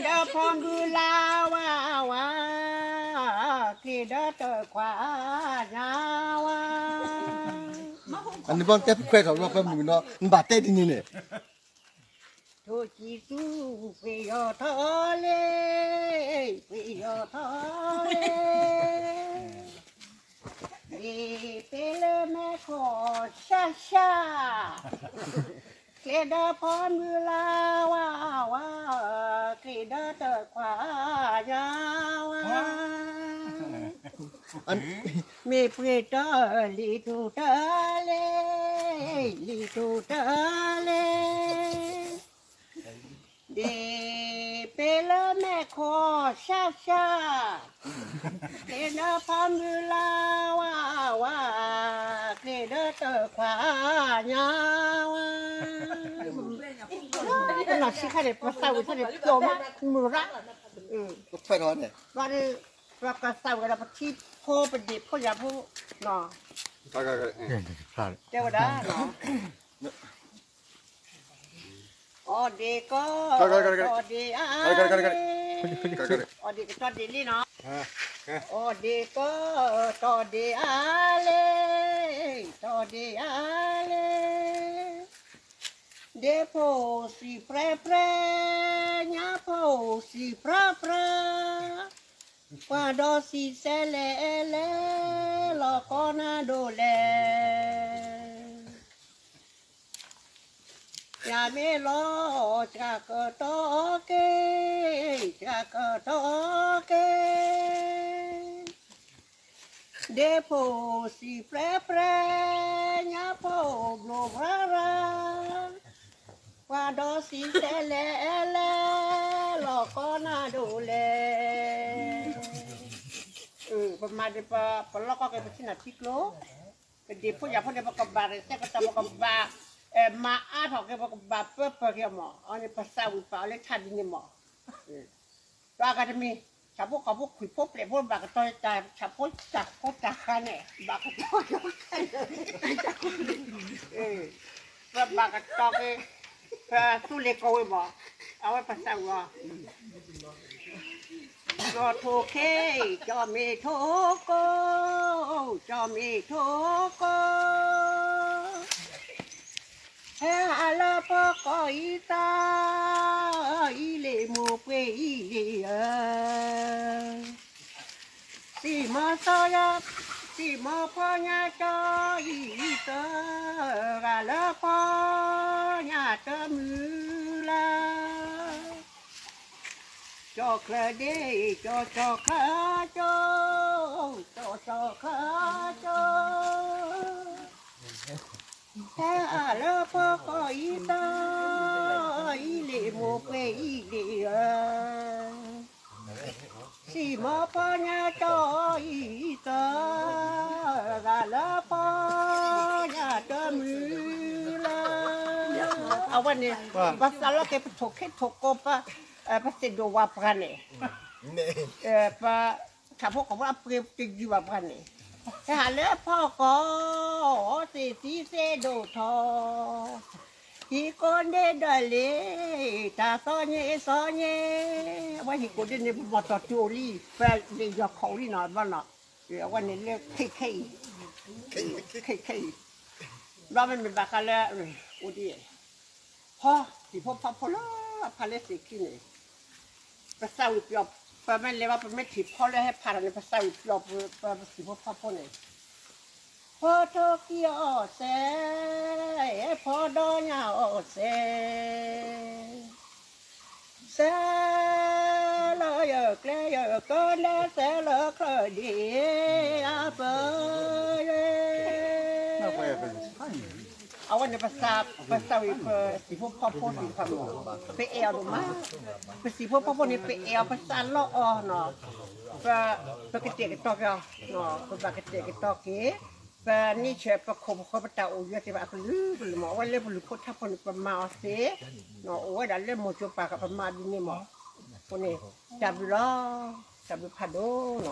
ดพร้อมดูลาวาวาที่เดตขวายาวาอันนี้บ้านแกเพื่อนเขาเราเพิ่มมือเนาะมันบาดเต้ดีนี่เนี่ยทุจิสูเปียทะเลเปียทะเลเปลแม่ขอชาชาเกดพร้อมดูลาวาวาเกดตะขวายาวาอันมีเปรตลิทูทะเลลิทูทะเลเดเปลแม่ขอชาชาเกดพร้อมดูลาวาวาเกดตะขวายาวาหนักสิค่ะเด็กภาษาวิทยาโยมมือรักก็เพื่อนเขาเนี่ยวันนี้เราก็สาวกันแล้วที่พ่อเป็นเด็กพ่อยาพ่อเนาะเจ้าได้เนาะอ๋อเด็กก็อ๋อเด็กอ๋อเด็กก็ตอนเด็กนี่เนาะอ๋อเด็กก็ตอนเด็กอะไรตอนเด็กอะไรเด็กพ่อสิเพลเพลญาพ่อสิเพลเพลQuando si sele lo conadole ya me lo chakatoke depo si pre nya po blora Quando si sele lo conadoleประมาณเดือนปลอกก็เกิดที่นาทิกโลเป็นเด็กผู้ใหญ่ผู้เด็กประกอบอะไรเจ้าก็จะประกอบมาอาถอกก็ประกอบเพื่อเพื่อหมออันนี้ภาษาวิปาเลยชัดนี่หมอว่าก็จะมีชาวพวกเขาพวกขุยพวกเปลี่ยนพวกบากระต้อยใจชาวพวกจักพวกจักขันเนี่ยบากระต้อยก็บากระต้อยก็สู้เล็กเอาไว้หมอเอาไว้ภาษาว่าก็โทเคจอมีโทโกจอมีโทโกเฮอาลาปอกอีตาอีเลมูเปอีเลสีมาซอยสีมาพญาจออีเตอกาลาพญาเตมือลาจอคลาเดจอคาจอคาจอแค่อาพอก็อีตาอีเลโมเปอีเลสีมาพญาจออีตากาลาพญาเตมือลาเอาวันนี้ภาษาเราเก็บถกแค่ถกกบpasti dua perane. Pa siapa kau pun apa pergi dua perane. Hal apa kau si do tho. Hikonde dale ta sonye. Wah hikonde ni motor curi. Pel dia jak kau ni nak mana. Awan ni le kai. Lawan me bakal udi. Ha, si papa pula Palestine ni. Pasal upiop, paman lewat paman tipol le hai paran pasal upiop pasal apa pun ni. Fotokia se, fotonya se. Se lo yo kle yo ko le se lo kle di apa ye. Awan ni pasal si pun papun di kamu, PL rumah, si pun papun ni PL pasal lo no, paketik ketok ya, no, paketik ketok ke, ni siapa kau tahu ya siapa aku belum awal le belum kau tahu ni pemau se, no, awal dah le mau coba ke pemau ni mau, pun ni, tapi pado, no.